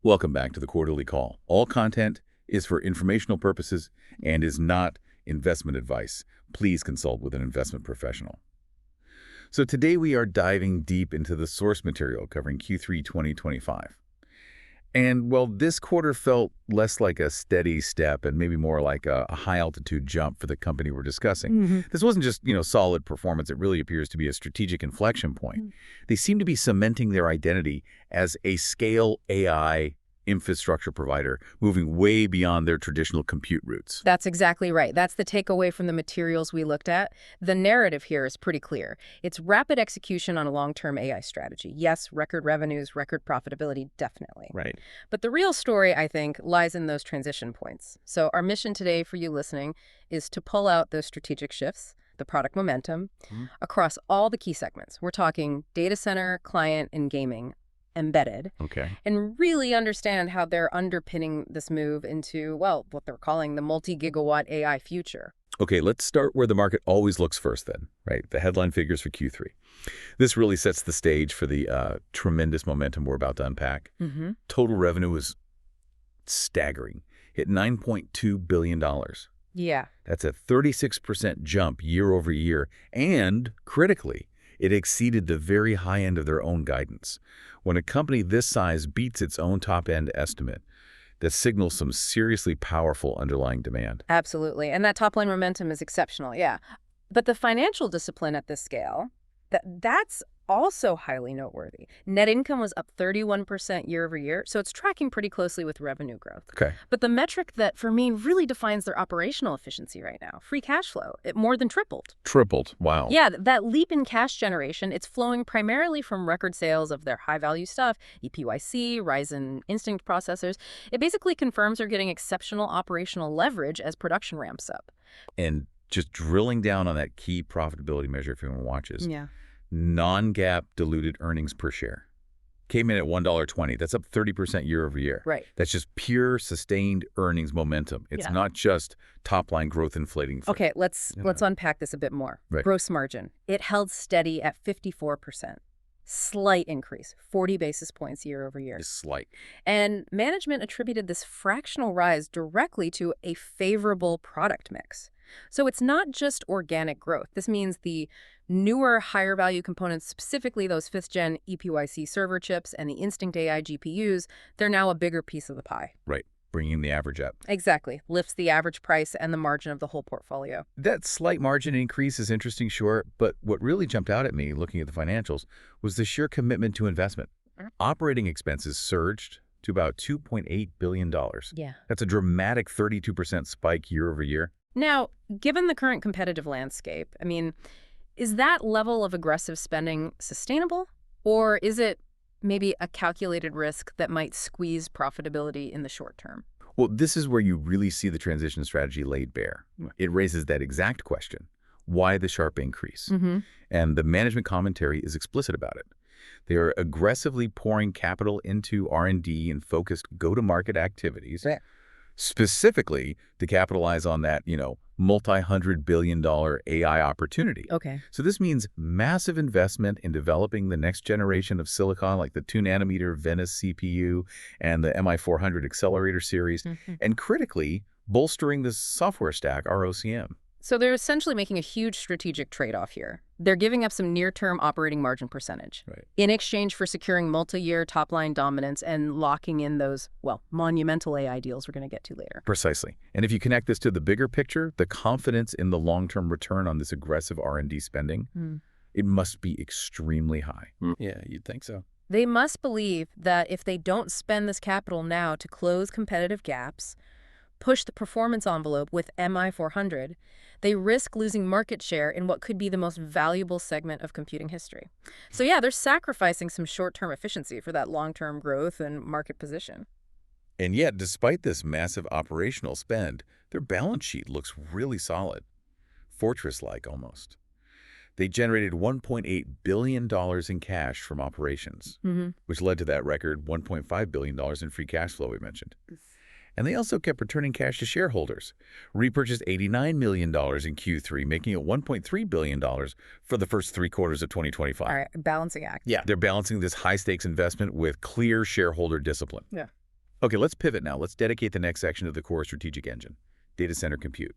Welcome back to the Quarterly Call. All content is for informational purposes and is not investment advice. Please consult with an investment professional. So today we are diving deep into the source material covering Q3 2025. And while this quarter felt less like a steady step and maybe more like a high-altitude jump for the company we're discussing, this wasn't just, solid performance. It really appears to be a strategic inflection point. They seem to be cementing their identity as a scale AI infrastructure provider, moving way beyond their traditional compute roots. That's exactly right. That's the takeaway from the materials we looked at. The narrative here is pretty clear. It's rapid execution on a long-term AI strategy. Yes, record revenues, record profitability, definitely. Right. But the real story, I think, lies in those transition points. So our mission today for you listening is to pull out those strategic shifts, the product momentum, across all the key segments. We're talking data center, client, and gaming, embedded, and really understand how they're underpinning this move into, well, what they're calling the multi-gigawatt AI future. Okay, let's start where the market always looks first then, right? The headline figures for Q3. This really sets the stage for the tremendous momentum we're about to unpack. Total revenue was staggering, hit $9.2 billion. Yeah. That's a 36% jump year over year, and critically, it exceeded the very high end of their own guidance. When a company this size beats its own top-end estimate, that signals some seriously powerful underlying demand. Absolutely. And that top-line momentum is exceptional, yeah. But the financial discipline at this scale, that's also highly noteworthy. Net income was up 31% year over year, so it's tracking pretty closely with revenue growth. But the metric that, for me, really defines their operational efficiency right now, free cash flow, it more than tripled. Tripled, wow. Yeah, that leap in cash generation, it's flowing primarily from record sales of their high-value stuff, EPYC, Ryzen Instinct processors. It basically confirms they're getting exceptional operational leverage as production ramps up. And just drilling down on that key profitability measure if anyone watches. Non-GAAP diluted earnings per share came in at $1.20. That's up 30% year over year. Right. That's just pure sustained earnings momentum. It's not just top-line growth inflating. Okay, let's unpack this a bit more. Gross margin. It held steady at 54%. Slight increase, 40 basis points year over year. Slight. And management attributed this fractional rise directly to a favorable product mix. So it's not just organic growth. This means the newer, higher-value components, specifically those 5th-gen EPYC server chips and the Instinct AI GPUs, they're now a bigger piece of the pie. Right, bringing the average up. Exactly. Lifts the average price and the margin of the whole portfolio. That slight margin increase is interesting, sure, but what really jumped out at me looking at the financials was the sheer commitment to investment. Operating expenses surged to about $2.8 billion. Yeah. That's a dramatic 32% spike year over year. Now, given the current competitive landscape, I mean, is that level of aggressive spending sustainable? Or is it maybe a calculated risk that might squeeze profitability in the short term? Well, this is where you really see the transition strategy laid bare. It raises that exact question. Why the sharp increase? And the management commentary is explicit about it. They are aggressively pouring capital into R&D and focused go-to-market activities, specifically to capitalize on that, multi-hundred billion-dollar AI opportunity. So this means massive investment in developing the next generation of silicon, like the 2-nanometer Venice CPU and the MI400 accelerator series, and critically, bolstering the software stack, ROCm. So they're essentially making a huge strategic trade-off here. They're giving up some near-term operating margin percentage in exchange for securing multi-year top-line dominance and locking in those, well, monumental AI deals we're going to get to later. Precisely. And if you connect this to the bigger picture, the confidence in the long-term return on this aggressive R&D spending, it must be extremely high. Yeah, you'd think so. They must believe that if they don't spend this capital now to close competitive gaps, push the performance envelope with MI400, they risk losing market share in what could be the most valuable segment of computing history. So yeah, they're sacrificing some short-term efficiency for that long-term growth and market position. And yet, despite this massive operational spend, their balance sheet looks really solid. Fortress-like almost. They generated $1.8 billion in cash from operations, which led to that record $1.5 billion in free cash flow we mentioned. And they also kept returning cash to shareholders, repurchased $89 million in Q3, making it $1.3 billion for the first 3 quarters of 2025. All right, balancing act. Yeah, they're balancing this high-stakes investment with clear shareholder discipline. Yeah. Okay, let's pivot now. Let's dedicate the next section to the core strategic engine, data center compute.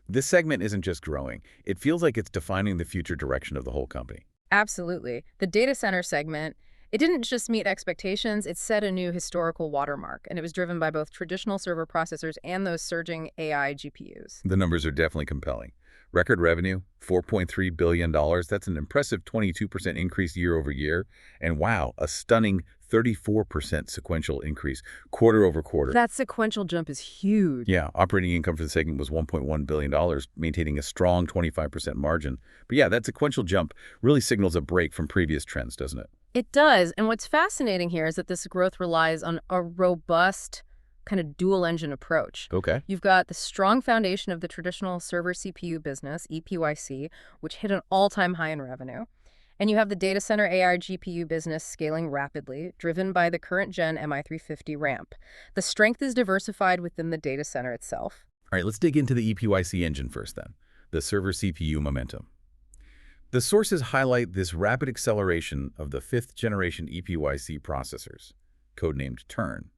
This segment isn't just growing. It feels like it's defining the future direction of the whole company. Absolutely. The data center segment, it didn't just meet expectations, it set a new historical watermark, and it was driven by both traditional server processors and those surging AI GPUs. The numbers are definitely compelling. Record revenue, $4.3 billion. That's an impressive 22% increase year over year. And wow, a stunning 34% sequential increase quarter over quarter. That sequential jump is huge. Yeah, operating income for the segment was $1.1 billion, maintaining a strong 25% margin. But yeah, that sequential jump really signals a break from previous trends, doesn't it? It does. And what's fascinating here is that this growth relies on a robust kind of dual engine approach. Okay. You've got the strong foundation of the traditional server CPU business, EPYC, which hit an all-time high in revenue. And you have the data center AI GPU business scaling rapidly, driven by the current gen MI350 ramp. The strength is diversified within the data center itself. All right, let's dig into the EPYC engine first then, the server CPU momentum. The sources highlight this rapid acceleration of the fifth-generation EPYC processors, codenamed Turn.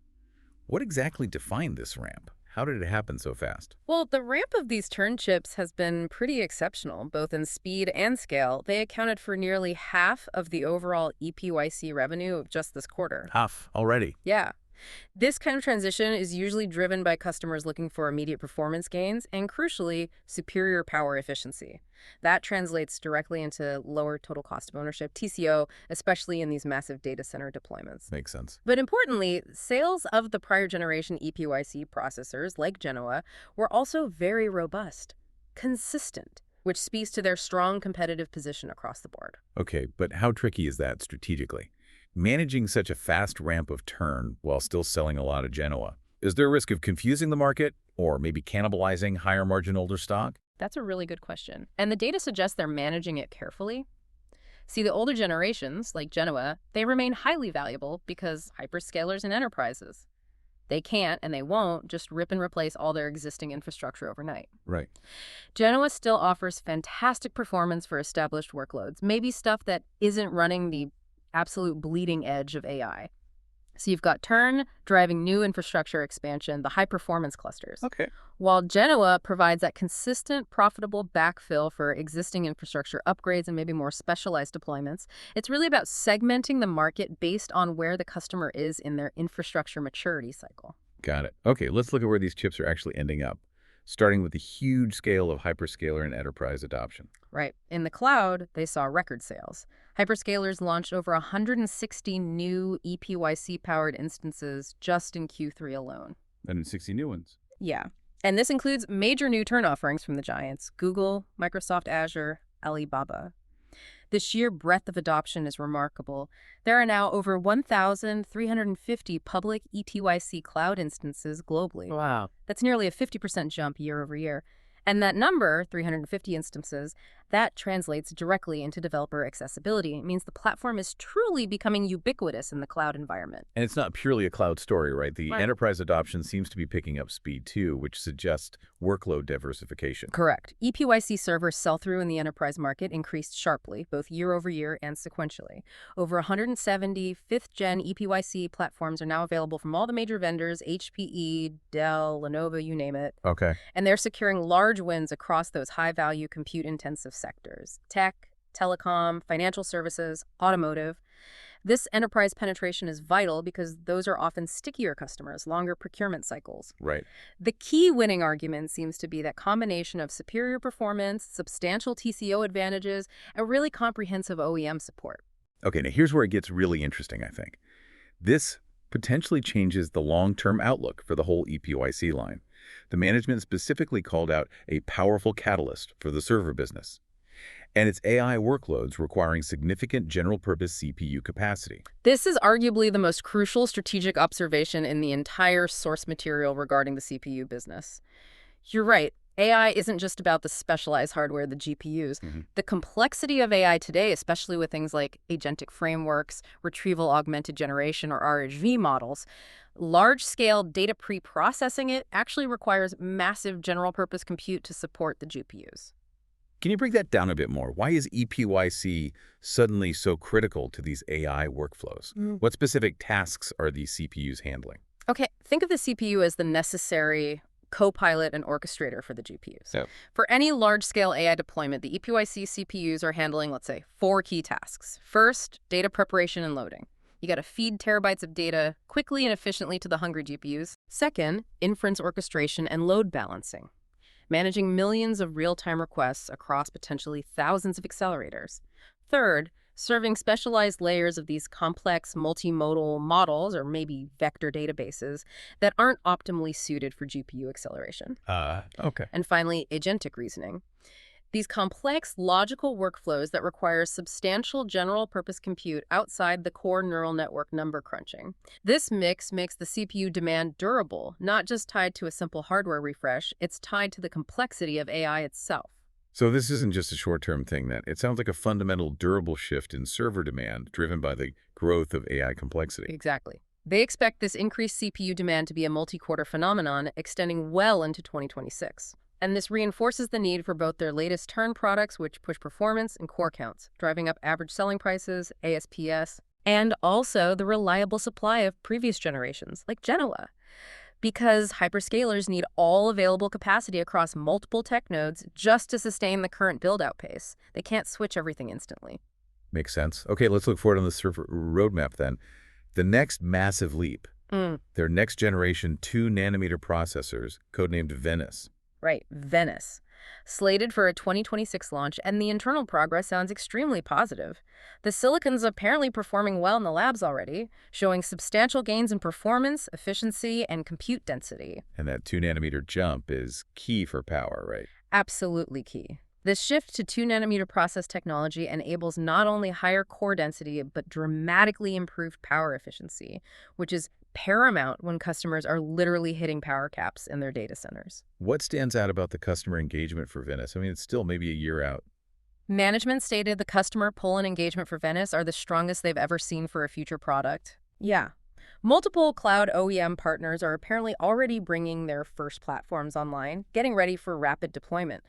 What exactly defined this ramp? How did it happen so fast? Well, the ramp of these turn chips has been pretty exceptional, both in speed and scale. They accounted for nearly half of the overall EPYC revenue of just this quarter. Half already. Yeah. This kind of transition is usually driven by customers looking for immediate performance gains and, crucially, superior power efficiency. That translates directly into lower total cost of ownership, TCO, especially in these massive data center deployments. Makes sense. But importantly, sales of the prior generation EPYC processors, like Genoa, were also very robust, consistent, which speaks to their strong competitive position across the board. Okay, but how tricky is that strategically? Managing such a fast ramp of Turn while still selling a lot of Genoa. Is there a risk of confusing the market or maybe cannibalizing higher margin older stock? That's a really good question. And the data suggests they're managing it carefully. See, the older generations, like Genoa, they remain highly valuable because hyperscalers and enterprises, they can't and they won't just rip and replace all their existing infrastructure overnight. Right. Genoa still offers fantastic performance for established workloads, maybe stuff that isn't running the absolute bleeding edge of AI. So you've got Turn driving new infrastructure expansion, the high-performance clusters. Okay. While Genoa provides that consistent, profitable backfill for existing infrastructure upgrades and maybe more specialized deployments, it's really about segmenting the market based on where the customer is in their infrastructure maturity cycle. Got it. Okay, let's look at where these chips are actually ending up, starting with the huge scale of hyperscaler and enterprise adoption. Right. In the cloud, they saw record sales. Hyperscalers launched over 160 new EPYC-powered instances just in Q3 alone. And 60 new ones. Yeah. And this includes major new Turn offerings from the giants, Google, Microsoft Azure, Alibaba. The sheer breadth of adoption is remarkable. There are now over 1,350 public EPYC cloud instances globally. Wow. That's nearly a 50% jump year over year. And that number, 350 instances, that translates directly into developer accessibility. It means the platform is truly becoming ubiquitous in the cloud environment. And it's not purely a cloud story, right? The Right. enterprise adoption seems to be picking up speed too, which suggests workload diversification. Correct. EPYC server sell-through in the enterprise market increased sharply, both year over year and sequentially. Over 170 fifth-gen EPYC platforms are now available from all the major vendors, HPE, Dell, Lenovo, you name it. Okay. And they're securing large wins across those high-value, compute-intensive sectors: tech, telecom, financial services, automotive. This enterprise penetration is vital because those are often stickier customers, longer procurement cycles. Right. The key winning argument seems to be that combination of superior performance, substantial TCO advantages, and really comprehensive OEM support. Okay, now here's where it gets really interesting, I think. This potentially changes the long-term outlook for the whole EPYC line. The management specifically called out a powerful catalyst for the server business, and its AI workloads requiring significant general-purpose CPU capacity. This is arguably the most crucial strategic observation in the entire source material regarding the CPU business. You're right. AI isn't just about the specialized hardware, the GPUs. The complexity of AI today, especially with things like agentic frameworks, retrieval augmented generation, or RHV models, large-scale data pre-processing it actually requires massive general-purpose compute to support the GPUs. Can you break that down a bit more? Why is EPYC suddenly so critical to these AI workflows? What specific tasks are these CPUs handling? Okay, think of the CPU as the necessary co-pilot and orchestrator for the GPUs. Yep. For any large-scale AI deployment, the EPYC CPUs are handling, let's say, 4 key tasks. First, data preparation and loading. You got to feed terabytes of data quickly and efficiently to the hungry GPUs. Second, inference orchestration and load balancing, managing millions of real-time requests across potentially thousands of accelerators. Third, serving specialized layers of these complex multimodal models, or maybe vector databases, that aren't optimally suited for GPU acceleration. Okay. And finally, agentic reasoning. These complex logical workflows that require substantial general-purpose compute outside the core neural network number crunching. This mix makes the CPU demand durable, not just tied to a simple hardware refresh, it's tied to the complexity of AI itself. So this isn't just a short-term thing then. It sounds like a fundamental, durable shift in server demand driven by the growth of AI complexity. Exactly. They expect this increased CPU demand to be a multi-quarter phenomenon extending well into 2026. And this reinforces the need for both their latest turn products, which push performance and core counts, driving up average selling prices, ASPs, and also the reliable supply of previous generations, like Genoa. Because hyperscalers need all available capacity across multiple tech nodes just to sustain the current build-out pace. They can't switch everything instantly. Makes sense. Okay, let's look forward on the server roadmap then. The next massive leap, their next generation 2-nanometer processors, codenamed Venice. Right, Venice. Slated for a 2026 launch, and the internal progress sounds extremely positive. The silicon's apparently performing well in the labs already, showing substantial gains in performance, efficiency, and compute density. And that 2-nanometer jump is key for power, right? Absolutely key. This shift to 2-nanometer process technology enables not only higher core density, but dramatically improved power efficiency, which is paramount when customers are literally hitting power caps in their data centers. What stands out about the customer engagement for Venice? I mean, it's still maybe a year out. Management stated the customer pull and engagement for Venice are the strongest they've ever seen for a future product. Yeah. Multiple cloud OEM partners are apparently already bringing their first platforms online, getting ready for rapid deployment.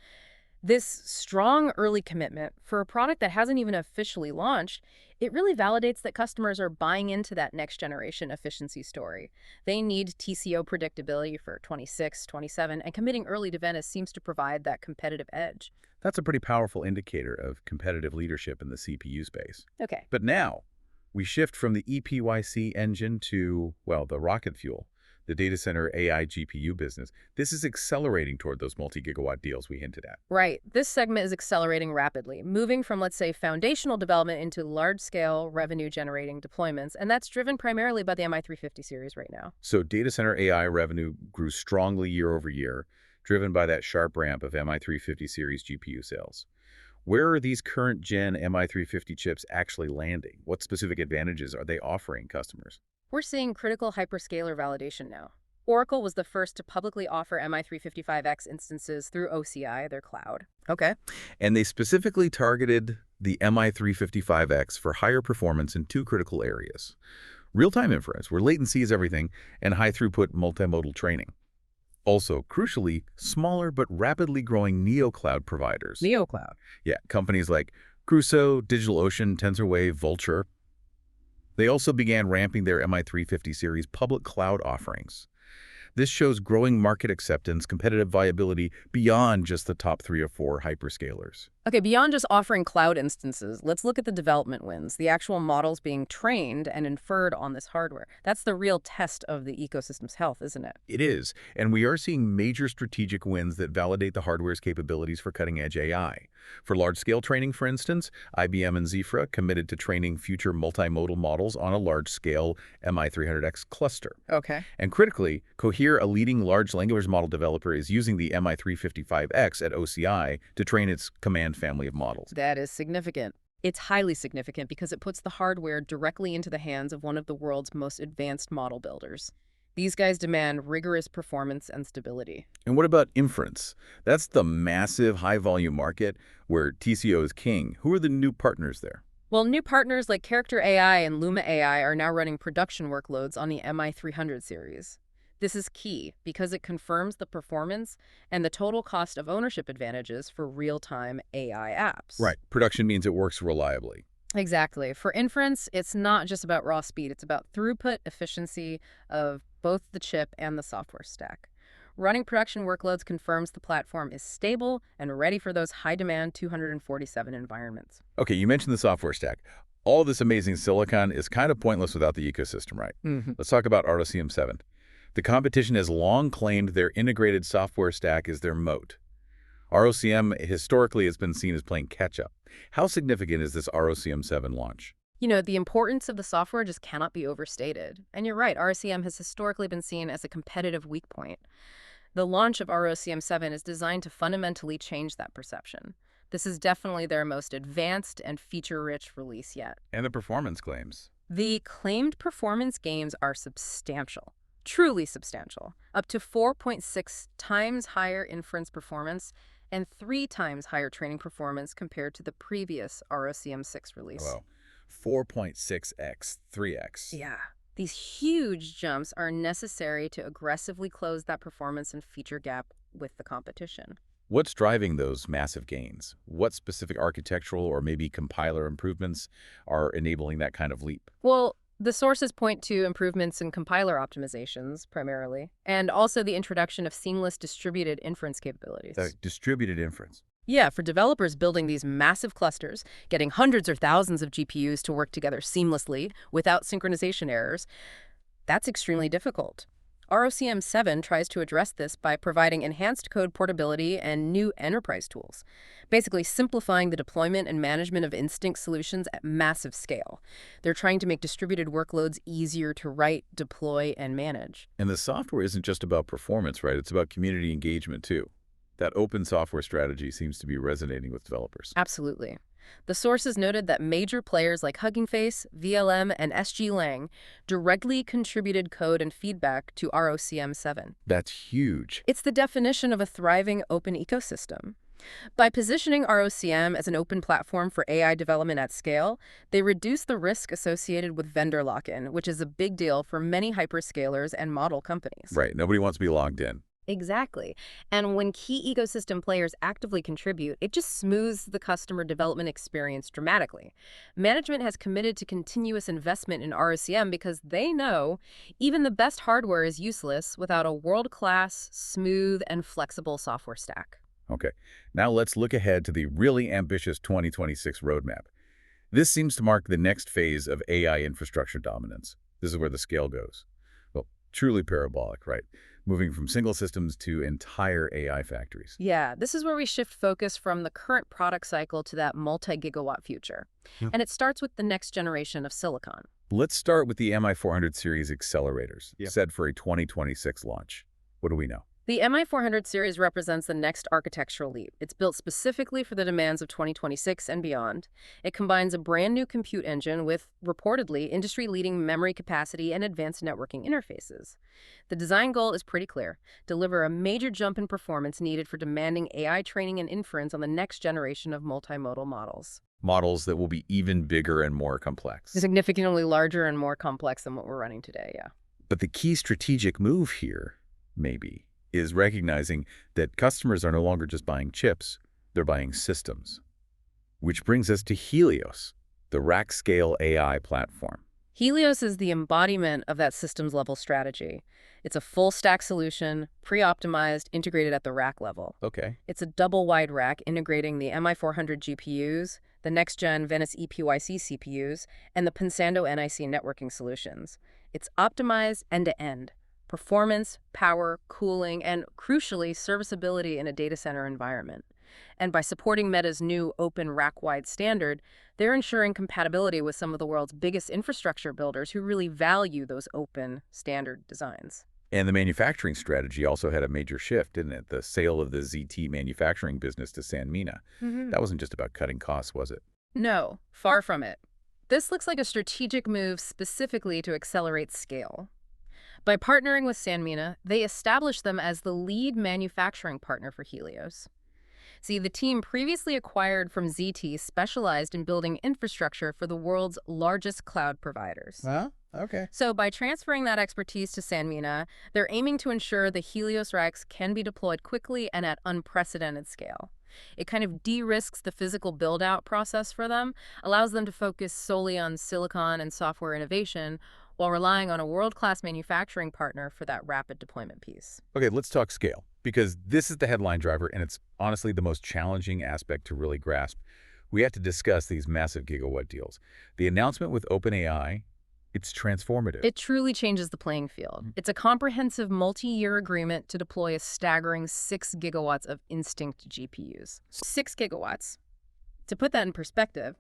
This strong early commitment for a product that hasn't even officially launched, it really validates that customers are buying into that next generation efficiency story. They need TCO predictability for 26, 27, and committing early to Venice seems to provide that competitive edge. That's a pretty powerful indicator of competitive leadership in the CPU space. Okay. But now, we shift from the EPYC engine to, well, the rocket fuel, the data center AI GPU business. This is accelerating toward those multi-gigawatt deals we hinted at. Right. This segment is accelerating rapidly, moving from, let's say, foundational development into large-scale revenue-generating deployments, and that's driven primarily by the MI350 series right now. So data center AI revenue grew strongly year over year, driven by that sharp ramp of MI350 series GPU sales. Where are these current gen MI350 chips actually landing? What specific advantages are they offering customers? We're seeing critical hyperscaler validation now. Oracle was the first to publicly offer MI355X instances through OCI, their cloud. Okay. And they specifically targeted the MI355X for higher performance in 2 critical areas: real-time inference, where latency is everything, and high-throughput multimodal training. Also, crucially, smaller but rapidly growing neocloud providers. Neocloud. Yeah, companies like Crusoe, DigitalOcean, TensorWave, Vultr. They also began ramping their MI350 series public cloud offerings. This shows growing market acceptance, competitive viability beyond just the top 3 or 4 hyperscalers. Okay, beyond just offering cloud instances, let's look at the development wins, the actual models being trained and inferred on this hardware. That's the real test of the ecosystem's health, isn't it? It is, and we are seeing major strategic wins that validate the hardware's capabilities for cutting-edge AI. For large-scale training, for instance, IBM and Zebra committed to training future multimodal models on a large-scale MI300X cluster. Okay. And critically, Cohere, a leading large language model developer, is using the MI355X at OCI to train its command family of models. That is significant. It's highly significant because it puts the hardware directly into the hands of one of the world's most advanced model builders. These guys demand rigorous performance and stability. And what about inference? That's the massive high-volume market where TCO is king. Who are the new partners there? Well, new partners like Character AI and Luma AI are now running production workloads on the MI300 series. This is key because it confirms the performance and the total cost of ownership advantages for real-time AI apps. Right. Production means it works reliably. Exactly. For inference, it's not just about raw speed. It's about throughput, efficiency of both the chip and the software stack. Running production workloads confirms the platform is stable and ready for those high-demand 247 environments. Okay, you mentioned the software stack. All this amazing silicon is kind of pointless without the ecosystem, right? Let's talk about ROCm7. The competition has long claimed their integrated software stack is their moat. ROCm historically has been seen as playing catch-up. How significant is this ROCm7 launch? The importance of the software just cannot be overstated. And you're right, ROCm has historically been seen as a competitive weak point. The launch of ROCm7 is designed to fundamentally change that perception. This is definitely their most advanced and feature-rich release yet. And the performance claims. The claimed performance gains are substantial, truly substantial, up to 4.6 times higher inference performance and 3 times higher training performance compared to the previous ROCm6 release. Wow. 4.6x, 3x. Yeah. These huge jumps are necessary to aggressively close that performance and feature gap with the competition. What's driving those massive gains? What specific architectural or maybe compiler improvements are enabling that kind of leap? Well, the sources point to improvements in compiler optimizations, primarily, and also the introduction of seamless distributed inference capabilities. Distributed inference. Yeah, for developers building these massive clusters, getting hundreds or thousands of GPUs to work together seamlessly without synchronization errors, that's extremely difficult. ROCm7 tries to address this by providing enhanced code portability and new enterprise tools, basically simplifying the deployment and management of Instinct solutions at massive scale. They're trying to make distributed workloads easier to write, deploy, and manage. And the software isn't just about performance, right? It's about community engagement, too. That open software strategy seems to be resonating with developers. Absolutely. The sources noted that major players like Hugging Face, VLM, and SG Lang directly contributed code and feedback to ROCm7. That's huge. It's the definition of a thriving open ecosystem. By positioning ROCm as an open platform for AI development at scale, they reduce the risk associated with vendor lock-in, which is a big deal for many hyperscalers and model companies. Right. Nobody wants to be logged in. Exactly. And when key ecosystem players actively contribute, it just smooths the customer development experience dramatically. Management has committed to continuous investment in ROCm because they know even the best hardware is useless without a world-class, smooth, and flexible software stack. Okay. Now let's look ahead to the really ambitious 2026 roadmap. This seems to mark the next phase of AI infrastructure dominance. This is where the scale goes. Well, truly parabolic, right? Moving from single systems to entire AI factories. Yeah, this is where we shift focus from the current product cycle to that multi-gigawatt future. And it starts with the next generation of silicon. Let's start with the MI400 series accelerators, set for a 2026 launch. What do we know? The MI400 series represents the next architectural leap. It's built specifically for the demands of 2026 and beyond. It combines a brand new compute engine with, reportedly, industry-leading memory capacity and advanced networking interfaces. The design goal is pretty clear: deliver a major jump in performance needed for demanding AI training and inference on the next generation of multimodal models. Models that will be even bigger and more complex. Significantly larger and more complex than what we're running today, yeah. But the key strategic move here, maybe, is recognizing that customers are no longer just buying chips, they're buying systems. Which brings us to Helios, the rack-scale AI platform. Helios is the embodiment of that systems-level strategy. It's a full-stack solution, pre-optimized, integrated at the rack level. Okay. It's a double-wide rack integrating the MI400 GPUs, the next-gen Venice EPYC CPUs, and the Pensando NIC networking solutions. It's optimized end-to-end. Performance, power, cooling, and, crucially, serviceability in a data center environment. And by supporting Meta's new open rack-wide standard, they're ensuring compatibility with some of the world's biggest infrastructure builders who really value those open, standard designs. And the manufacturing strategy also had a major shift, didn't it? The sale of the ZT manufacturing business to Sanmina. That wasn't just about cutting costs, was it? No, far from it. This looks like a strategic move specifically to accelerate scale. By partnering with Sanmina, they established them as the lead manufacturing partner for Helios. See, the team previously acquired from ZT specialized in building infrastructure for the world's largest cloud providers. Huh? Okay. So by transferring that expertise to Sanmina, they're aiming to ensure the Helios racks can be deployed quickly and at unprecedented scale. It kind of de-risks the physical build-out process for them, allows them to focus solely on silicon and software innovation, while relying on a world-class manufacturing partner for that rapid deployment piece. Okay, let's talk scale, because this is the headline driver, and it's honestly the most challenging aspect to really grasp. We have to discuss these massive gigawatt deals. The announcement with OpenAI, it's transformative. It truly changes the playing field. It's a comprehensive multi-year agreement to deploy a staggering 6 gigawatts of Instinct GPUs. 6 gigawatts. To put that in perspective,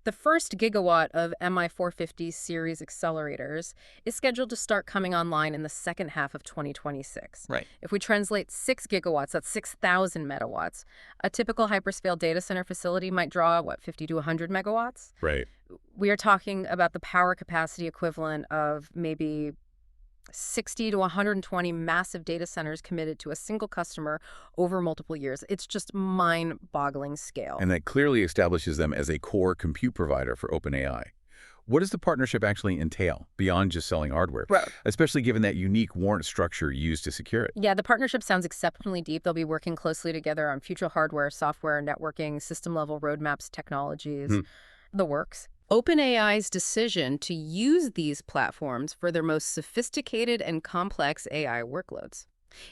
the first gigawatt of MI450 series accelerators is scheduled to start coming online in the second half of 2026. Right. If we translate 6 gigawatts, that's 6,000 megawatts. A typical hyperscale data center facility might draw, 50 to 100 megawatts? Right. We are talking about the power capacity equivalent of maybe 60 to 120 massive data centers committed to a single customer over multiple years. It's just mind-boggling scale. And that clearly establishes them as a core compute provider for OpenAI. What does the partnership actually entail beyond just selling hardware, Right. especially given that unique warrant structure used to secure it? Yeah, the partnership sounds exceptionally deep. They'll be working closely together on future hardware, software, networking, system-level roadmaps, technologies, the works. OpenAI's decision to use these platforms for their most sophisticated and complex AI workloads.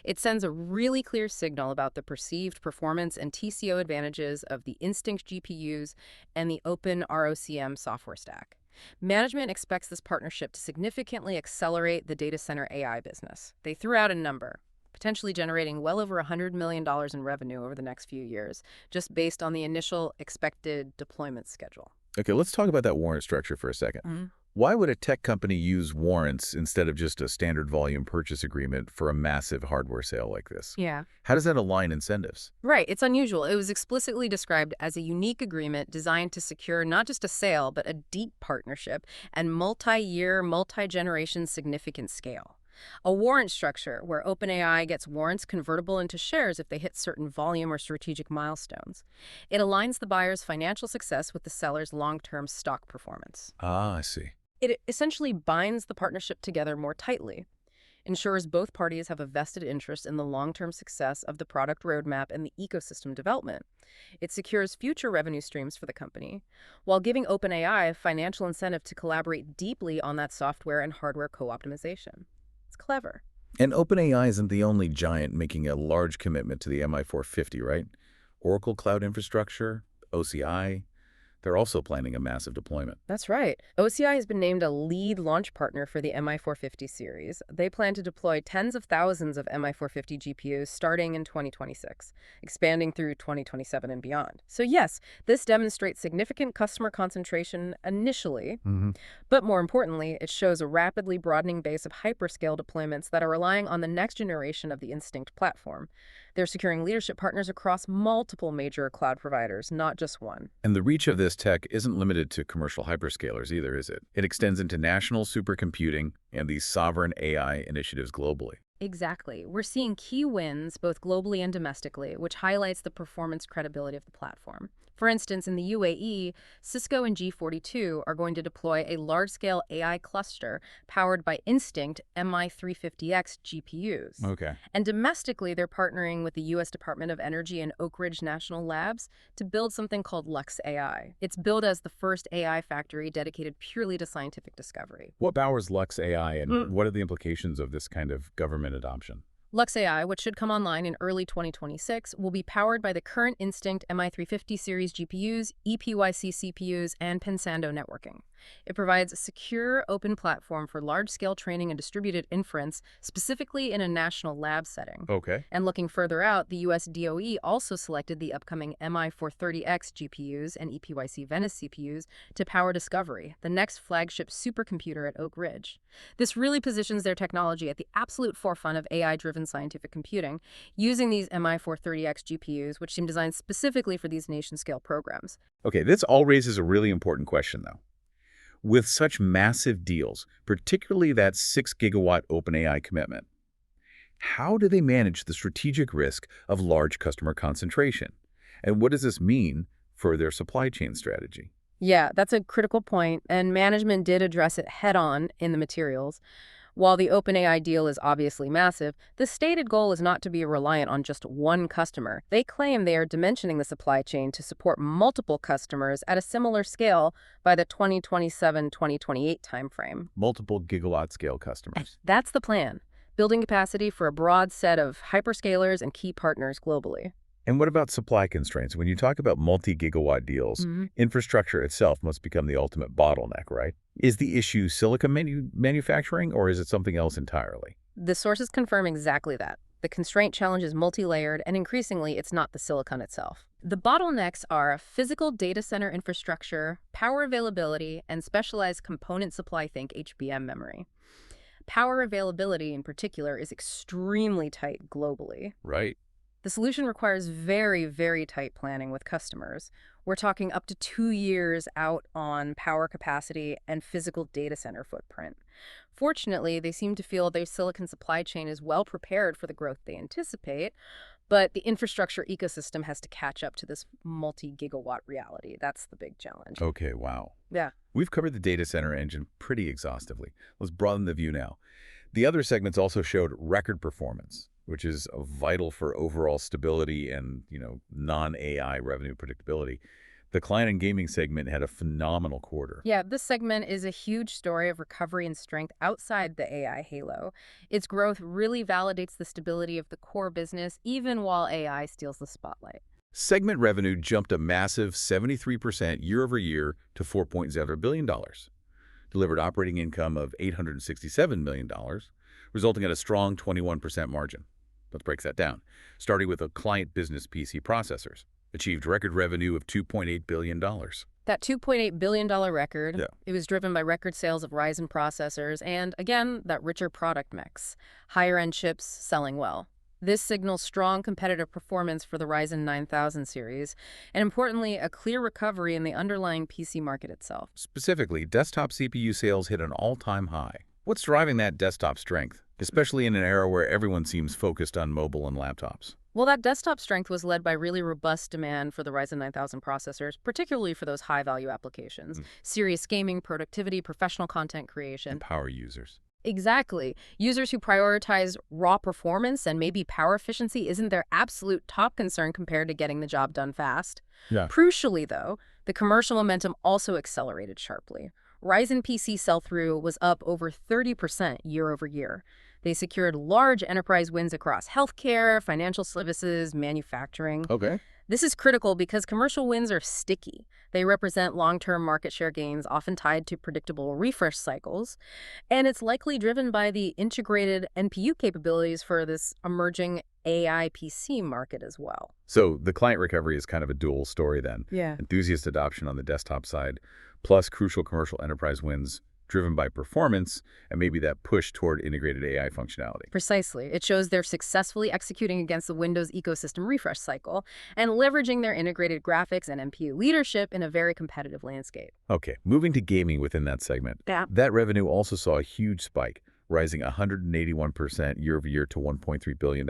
It sends a really clear signal about the perceived performance and TCO advantages of the Instinct GPUs and the Open ROCm software stack. Management expects this partnership to significantly accelerate the data center AI business. They threw out a number, potentially generating well over $100 million in revenue over the next few years, just based on the initial expected deployment schedule. Okay, let's talk about that warrant structure for a second. Why would a tech company use warrants instead of just a standard volume purchase agreement for a massive hardware sale like this? Yeah. How does that align incentives? Right, it's unusual. It was explicitly described as a unique agreement designed to secure not just a sale, but a deep partnership and multi-year, multi-generation significant scale. A warrant structure where OpenAI gets warrants convertible into shares if they hit certain volume or strategic milestones. It aligns the buyer's financial success with the seller's long-term stock performance. Ah, I see. It essentially binds the partnership together more tightly, ensures both parties have a vested interest in the long-term success of the product roadmap and the ecosystem development. It secures future revenue streams for the company, while giving OpenAI a financial incentive to collaborate deeply on that software and hardware co-optimization. It's clever. And OpenAI isn't the only giant making a large commitment to the MI450, right? Oracle Cloud Infrastructure, OCI, they're also planning a massive deployment. That's right. OCI has been named a lead launch partner for the MI450 series. They plan to deploy tens of thousands of MI450 GPUs starting in 2026, expanding through 2027 and beyond. So yes, this demonstrates significant customer concentration initially, but more importantly, it shows a rapidly broadening base of hyperscale deployments that are relying on the next generation of the Instinct platform. They're securing leadership partners across multiple major cloud providers, not just one. And the reach of this tech isn't limited to commercial hyperscalers either, is it? It extends into national supercomputing and these sovereign AI initiatives globally. Exactly. We're seeing key wins both globally and domestically, which highlights the performance credibility of the platform. For instance, in the UAE, Cisco and G42 are going to deploy a large-scale AI cluster powered by Instinct MI350X GPUs. Okay. And domestically, they're partnering with the U.S. Department of Energy and Oak Ridge National Labs to build something called Lux.AI. It's billed as the first AI factory dedicated purely to scientific discovery. What powers Lux.AI and what are the implications of this kind of government adoption? Lux.AI, which should come online in early 2026, will be powered by the current Instinct MI350 series GPUs, EPYC CPUs, and Pensando networking. It provides a secure, open platform for large-scale training and distributed inference, specifically in a national lab setting. Okay. And looking further out, the U.S. DOE also selected the upcoming MI430X GPUs and EPYC Venice CPUs to power Discovery, the next flagship supercomputer at Oak Ridge. This really positions their technology at the absolute forefront of AI-driven scientific computing, using these MI430X GPUs, which seem designed specifically for these nation-scale programs. Okay, this all raises a really important question, though. With such massive deals, particularly that 6 gigawatt OpenAI commitment, how do they manage the strategic risk of large customer concentration? And what does this mean for their supply chain strategy? Yeah, that's a critical point, and management did address it head-on in the materials. While the OpenAI deal is obviously massive, the stated goal is not to be reliant on just one customer. They claim they are dimensioning the supply chain to support multiple customers at a similar scale by the 2027-2028 timeframe. Multiple gigawatt scale customers. That's the plan, building capacity for a broad set of hyperscalers and key partners globally. And what about supply constraints? When you talk about multi-gigawatt deals, infrastructure itself must become the ultimate bottleneck, right? Is the issue silicon manufacturing, or is it something else entirely? The sources confirm exactly that. The constraint challenge is multi-layered, and increasingly, it's not the silicon itself. The bottlenecks are physical data center infrastructure, power availability, and specialized component supply, think HBM memory. Power availability, in particular, is extremely tight globally. Right. The solution requires very, very tight planning with customers. We're talking up to 2 years out on power capacity and physical data center footprint. Fortunately, they seem to feel their silicon supply chain is well prepared for the growth they anticipate, but the infrastructure ecosystem has to catch up to this multi-gigawatt reality. That's the big challenge. Okay, wow. Yeah. We've covered the data center engine pretty exhaustively. Let's broaden the view now. The other segments also showed record performance, which is vital for overall stability and, non-AI revenue predictability. The client and gaming segment had a phenomenal quarter. Yeah, this segment is a huge story of recovery and strength outside the AI halo. Its growth really validates the stability of the core business, even while AI steals the spotlight. Segment revenue jumped a massive 73% year over year to $4.0 billion. Delivered operating income of $867 million, resulting in a strong 21% margin. Let's break that down. Starting with the client business PC processors, achieved record revenue of $2.8 billion. That $2.8 billion record, It was driven by record sales of Ryzen processors and, again, that richer product mix. Higher-end chips selling well. This signals strong competitive performance for the Ryzen 9000 series, and importantly, a clear recovery in the underlying PC market itself. Specifically, desktop CPU sales hit an all-time high. What's driving that desktop strength, especially in an era where everyone seems focused on mobile and laptops? Well, that desktop strength was led by really robust demand for the Ryzen 9000 processors, particularly for those high-value applications. Serious gaming, productivity, professional content creation. And power users. Exactly. Users who prioritize raw performance and maybe power efficiency isn't their absolute top concern compared to getting the job done fast. Yeah. Crucially, though, the commercial momentum also accelerated sharply. Ryzen PC sell-through was up over 30% year over year. They secured large enterprise wins across healthcare, financial services, manufacturing. Okay. This is critical because commercial wins are sticky. They represent long-term market share gains, often tied to predictable refresh cycles, and it's likely driven by the integrated NPU capabilities for this emerging AI PC market as well. So the client recovery is kind of a dual story then. Yeah. Enthusiast adoption on the desktop side, plus crucial commercial enterprise wins driven by performance and maybe that push toward integrated AI functionality. Precisely. It shows they're successfully executing against the Windows ecosystem refresh cycle and leveraging their integrated graphics and NPU leadership in a very competitive landscape. Okay, moving to gaming within that segment. Yeah. That revenue also saw a huge spike, rising 181% year over year to $1.3 billion.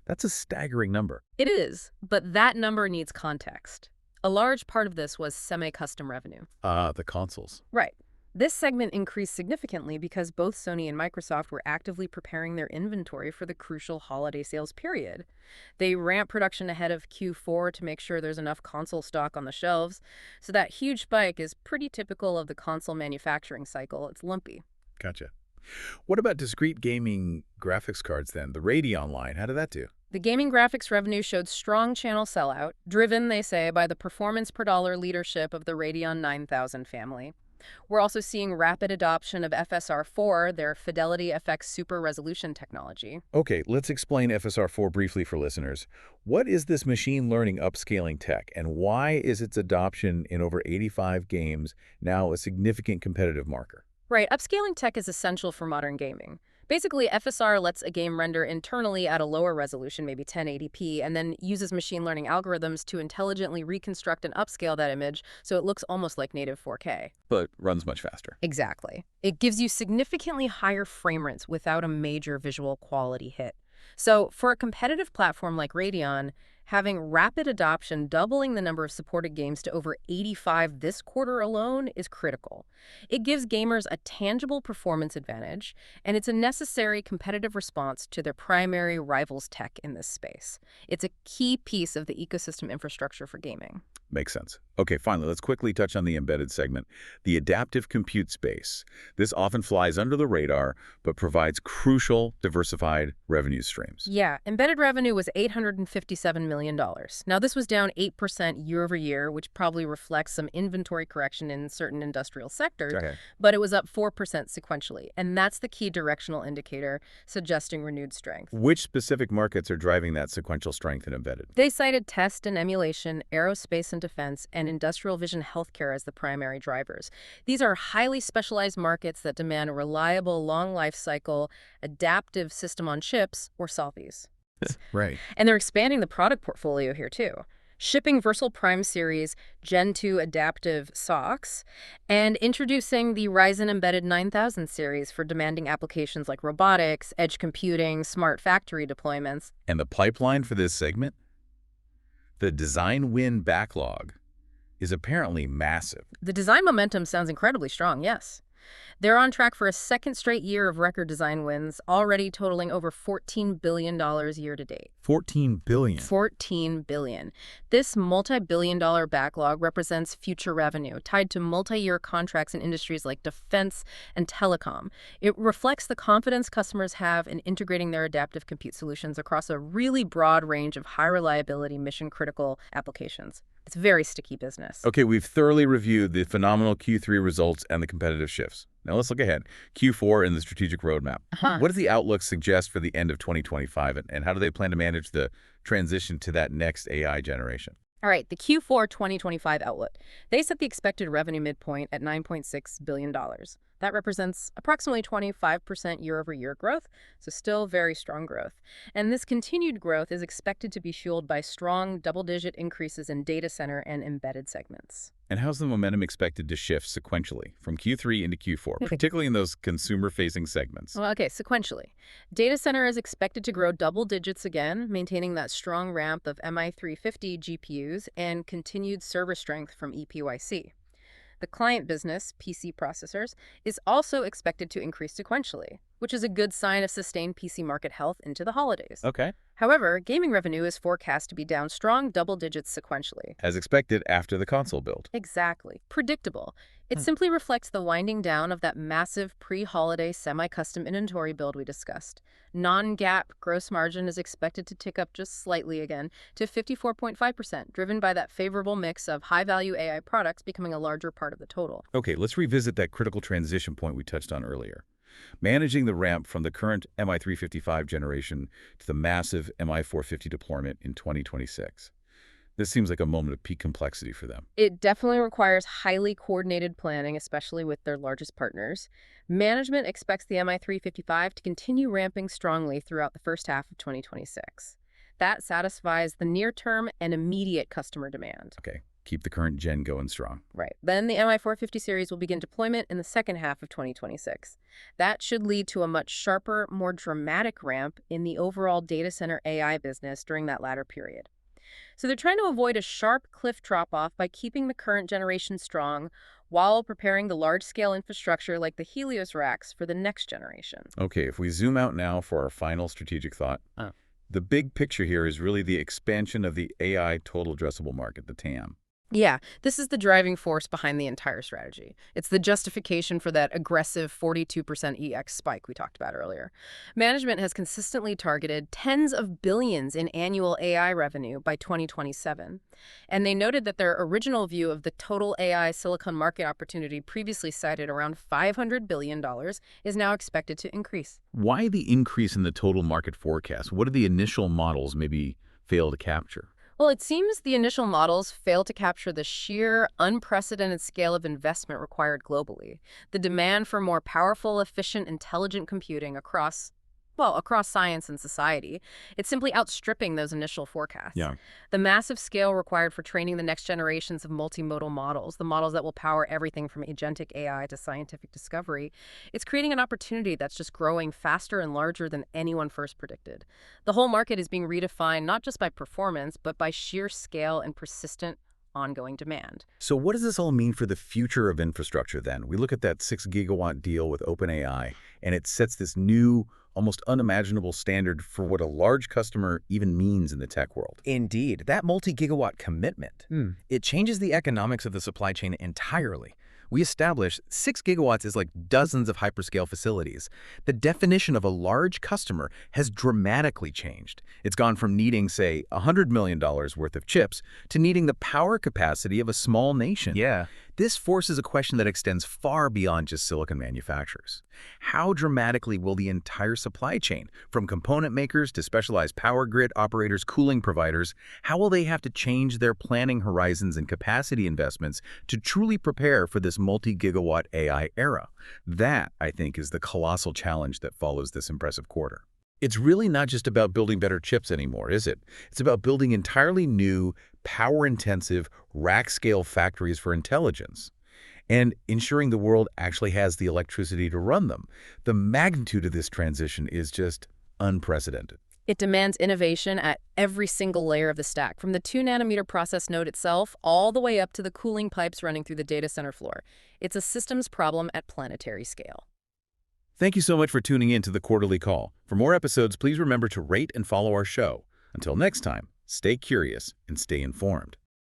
That's a staggering number. It is, but that number needs context. A large part of this was semi-custom revenue. The consoles. Right. This segment increased significantly because both Sony and Microsoft were actively preparing their inventory for the crucial holiday sales period. They ramped production ahead of Q4 to make sure there's enough console stock on the shelves, so that huge spike is pretty typical of the console manufacturing cycle. It's lumpy. Gotcha. What about discrete gaming graphics cards then? The Radeon line, how did that do? The gaming graphics revenue showed strong channel sellout, driven, they say, by the performance per dollar leadership of the Radeon 9000 family. We're also seeing rapid adoption of FSR4, their Fidelity FX Super Resolution technology. Okay, let's explain FSR4 briefly for listeners. What is this machine learning upscaling tech, and why is its adoption in over 85 games now a significant competitive marker? Right, upscaling tech is essential for modern gaming. Basically, FSR lets a game render internally at a lower resolution, maybe 1080p, and then uses machine learning algorithms to intelligently reconstruct and upscale that image so it looks almost like native 4K. But runs much faster. Exactly. It gives you significantly higher frame rates without a major visual quality hit. So for a competitive platform like Radeon, Having rapid adoption, doubling the number of supported games to over 85 this quarter alone, is critical. It gives gamers a tangible performance advantage, and it's a necessary competitive response to their primary rivals' tech in this space. It's a key piece of the ecosystem infrastructure for gaming. Makes sense. Okay, finally, let's quickly touch on the embedded segment, the adaptive compute space. This often flies under the radar, but provides crucial, diversified revenue streams. Yeah, embedded revenue was $857 million. Now, this was down 8% year over year, which probably reflects some inventory correction in certain industrial sectors, Okay. but it was up 4% sequentially. And that's the key directional indicator suggesting renewed strength. Which specific markets are driving that sequential strength in embedded? They cited test and emulation, aerospace and defense, and industrial vision healthcare as the primary drivers. These are highly specialized markets that demand a reliable, long life cycle, adaptive system on chips, or SOLVs. Right. And they're expanding the product portfolio here too. Shipping Versal Prime Series Gen 2 adaptive SoCs, and introducing the Ryzen Embedded 9000 series for demanding applications like robotics, edge computing, smart factory deployments. And the pipeline for this segment? The design win backlog is apparently massive. The design momentum sounds incredibly strong, yes. They're on track for a second straight year of record design wins, already totaling over $14 billion year to date. $14 billion. $14 billion. This multi-billion-dollar backlog represents future revenue tied to multi-year contracts in industries like defense and telecom. It reflects the confidence customers have in integrating their adaptive compute solutions across a really broad range of high-reliability, mission-critical applications. It's very sticky business. Okay, we've thoroughly reviewed the phenomenal Q3 results and the competitive shifts. Now let's look ahead. Q4 in the strategic roadmap. What does the outlook suggest for the end of 2025, and how do they plan to manage the transition to that next AI generation? All right, the Q4 2025 outlook. They set the expected revenue midpoint at $9.6 billion. That represents approximately 25% year-over-year growth, so still very strong growth. And this continued growth is expected to be fueled by strong double-digit increases in data center and embedded segments. And how's the momentum expected to shift sequentially from Q3 into Q4, particularly in those consumer-facing segments? Well, okay, sequentially. Data center is expected to grow double digits again, maintaining that strong ramp of MI350 GPUs and continued server strength from EPYC. The client business, PC processors, is also expected to increase sequentially, which is a good sign of sustained PC market health into the holidays. Okay. However, gaming revenue is forecast to be down strong double digits sequentially. As expected after the console build. Exactly. Predictable. It simply reflects the winding down of that massive pre-holiday semi-custom inventory build we discussed. Non-GAAP gross margin is expected to tick up just slightly again to 54.5%, driven by that favorable mix of high-value AI products becoming a larger part of the total. Okay, let's revisit that critical transition point we touched on earlier. Managing the ramp from the current MI355 generation to the massive MI450 deployment in 2026. This seems like a moment of peak complexity for them. It definitely requires highly coordinated planning, especially with their largest partners. Management expects the MI355 to continue ramping strongly throughout the first half of 2026. That satisfies the near-term and immediate customer demand. Okay, keep the current gen going strong. Right. Then the MI450 series will begin deployment in the second half of 2026. That should lead to a much sharper, more dramatic ramp in the overall data center AI business during that latter period. So they're trying to avoid a sharp cliff drop-off by keeping the current generation strong while preparing the large-scale infrastructure like the Helios racks for the next generation. Okay, if we zoom out now for our final strategic thought, the big picture here is really the expansion of the AI total addressable market, the TAM. Yeah, this is the driving force behind the entire strategy. It's the justification for that aggressive 42% EX spike we talked about earlier. Management has consistently targeted tens of billions in annual AI revenue by 2027. And they noted that their original view of the total AI silicon market opportunity previously cited around $500 billion is now expected to increase. Why the increase in the total market forecast? What did the initial models maybe fail to capture? Well, it seems the initial models fail to capture the sheer, unprecedented scale of investment required globally. The demand for more powerful, efficient, intelligent computing across well, across science and society. It's simply outstripping those initial forecasts. Yeah. The massive scale required for training the next generations of multimodal models, the models that will power everything from agentic AI to scientific discovery, it's creating an opportunity that's just growing faster and larger than anyone first predicted. The whole market is being redefined not just by performance, but by sheer scale and persistent ongoing demand. So what does this all mean for the future of infrastructure then? We look at that 6 gigawatt deal with OpenAI, and it sets this new, almost unimaginable standard for what a large customer even means in the tech world. Indeed, that multi-gigawatt commitment, it changes the economics of the supply chain entirely. We established 6 gigawatts is like dozens of hyperscale facilities. The definition of a large customer has dramatically changed. It's gone from needing, say, $100 million worth of chips to needing the power capacity of a small nation. Yeah. This forces a question that extends far beyond just silicon manufacturers. How dramatically will the entire supply chain, from component makers to specialized power grid operators, cooling providers, how will they have to change their planning horizons and capacity investments to truly prepare for this multi-gigawatt AI era? That, I think, is the colossal challenge that follows this impressive quarter. It's really not just about building better chips anymore, is it? It's about building entirely new, power-intensive, rack-scale factories for intelligence and ensuring the world actually has the electricity to run them. The magnitude of this transition is just unprecedented. It demands innovation at every single layer of the stack, from the 2-nanometer process node itself all the way up to the cooling pipes running through the data center floor. It's a systems problem at planetary scale. Thank you so much for tuning in to the Quarterly Call. For more episodes, please remember to rate and follow our show. Until next time, stay curious and stay informed.